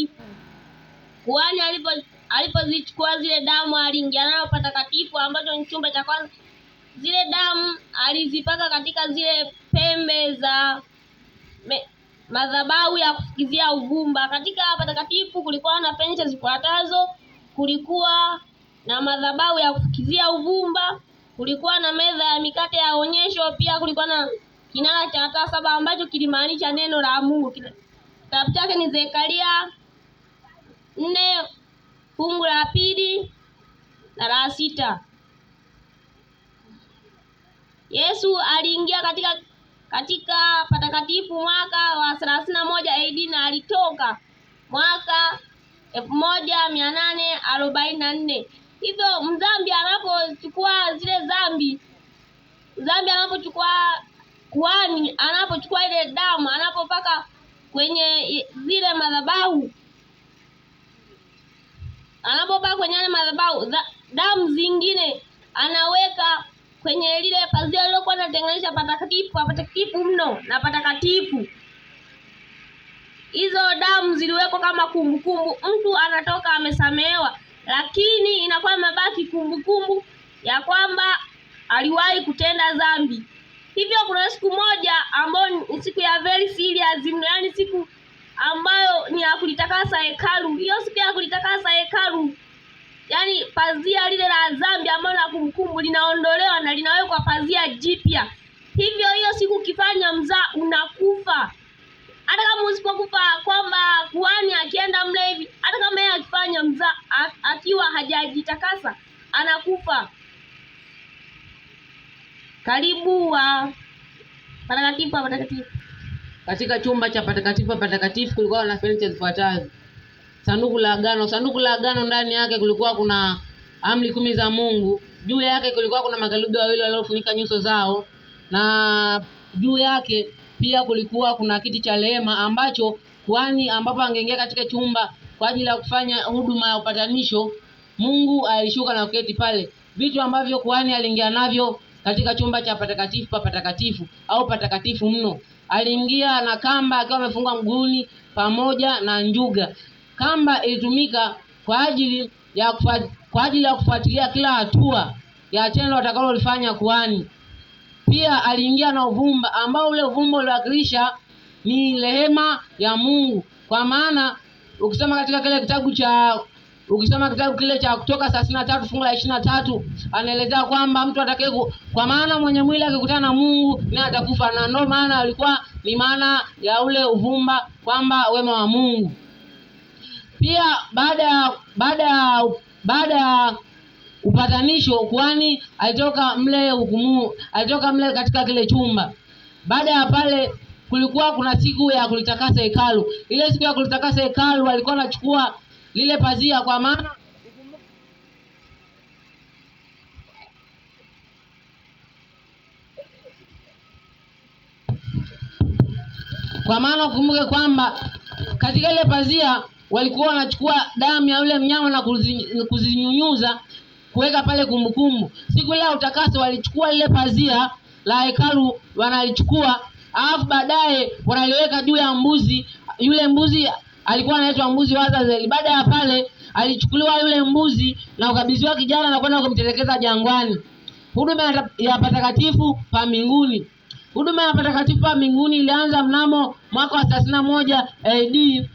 patakatifu. Kuhani alipozichukua zile damu, aliingia nayo patakatifu, ambacho ni chumba cha kwanza. Zile damu alizipaka katika zile pembe za madhabahu ya kufukizia uvumba. Katika patakatifu kulikuwa na fenicha zifuatazo: kulikuwa na madhabahu ya kufukizia uvumba, kulikuwa na meza ya mikate ya onyesho, pia kulikuwa na kinara cha taa saba ambacho kilimaanisha neno la Mungu. Kitabu chake ni Zekaria 4 fungu la 2 na la 6. Yesu aliingia katika patakatifu mwaka wa 31 AD na alitoka mwaka 1844. Hivyo mdhambi anapochukua zile dhambi anapochukua kuhani anapochukua ile damu anapopaka kwenye zile madhabahu, damu zingine anaweka kwenye lile pazia lilokuwa linatenganisha patakatifu mno na patakatifu. Hizo damu ziliwekwa kama kumbukumbu. Mtu anatoka amesamehewa, lakini inakuwa mabaki kumbukumbu ya kwamba aliwahi kutenda dhambi. Hivyo kuna siku moja ambayo ni siku ya very serious, yaani siku ambayo ni ya kulitakasa hekalu. Hiyo siku ya kulitakasa hekalu, yaani pazia lile la dhambi ambalo la kumbukumbu linaondolewa na linawekwa pazia jipya. Hivyo hiyo siku ukifanya mzaa unakufa. Hata kama usipokufa, kwamba kuhani akienda mle hivi, hata kama yeye akifanya mzaa akiwa hajajitakasa anakufa. Karibu wa patakatifu. Katika chumba cha patakatifu kulikuwa na fenicha zifuatazo: sanduku la agano. Ndani yake kulikuwa kuna amri 10 za Mungu. Juu yake kulikuwa kuna makerubi wawili waliofunika nyuso zao, na juu yake pia kulikuwa kuna kiti cha rehema ambacho kuhani ambapo angeingia katika chumba kwa ajili ya kufanya huduma ya upatanisho, Mungu alishuka na kuketi pale. Vitu ambavyo kuhani aliingia navyo katika chumba cha patakatifu au patakatifu mno: aliingia na kamba akiwa amefungwa mguuni pamoja na njuga. Kamba ilitumika kwa ajili ya kufuatilia kila hatua ya tendo atakalolifanya kuhani. Pia aliingia na uvumba, ambao ule uvumba uliwakilisha ni rehema ya Mungu. Kwa maana ukisoma katika kitabu kile cha Kutoka 33 fungu la 23, anaelezea kwamba mtu kwa maana mwenye mwili akikutana na Mungu naye atakufa, na ndio maana alikuwa ni maana ya ule uvumba kwamba wema wa Mungu. Pia baada ya upatanisho, kuhani alitoka mle katika kile chumba. Baada ya pale kulikuwa kuna siku ya kulitakasa hekalu. Ile siku ya kulitakasa hekalu walikuwa wanachukua lile pazia, kwa maana ukumbuke kwamba katika ile pazia walikuwa wanachukua damu ya yule mnyama na kuzinyunyuza kuweka pale kumbukumbu. Siku ile ya utakaso walichukua lile pazia la hekalu, wanalichukua, alafu baadaye wanaliweka juu ya mbuzi. Yule mbuzi alikuwa anaitwa mbuzi wa Azazel. Baada ya pale alichukuliwa yule mbuzi na ukabidhiwa kijana na kwenda kumtelekeza jangwani. Huduma ya patakatifu pa mbinguni. Huduma ya patakatifu pa mbinguni ilianza mnamo mwaka wa 31 AD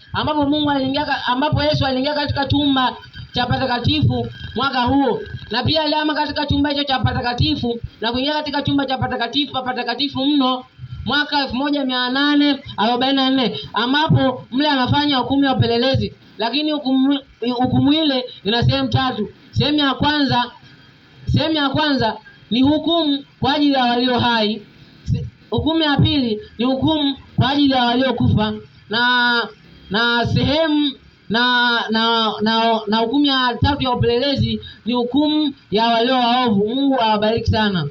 ambapo Yesu aliingia katika chumba cha patakatifu mwaka huo, na pia aliama katika chumba hicho cha patakatifu na kuingia katika chumba cha patakatifu mno mwaka 1844, ambapo mle anafanya hukumu ya upelelezi. Lakini hukumu ile ina sehemu 3. Sehemu ya kwanza ni hukumu kwa ajili ya walio hai. Hukumu ya pili ni hukumu kwa ajili ya waliokufa, na sehemu na hukumu ya 3 ya upelelezi ni hukumu ya walio waovu. Mungu awabariki sana.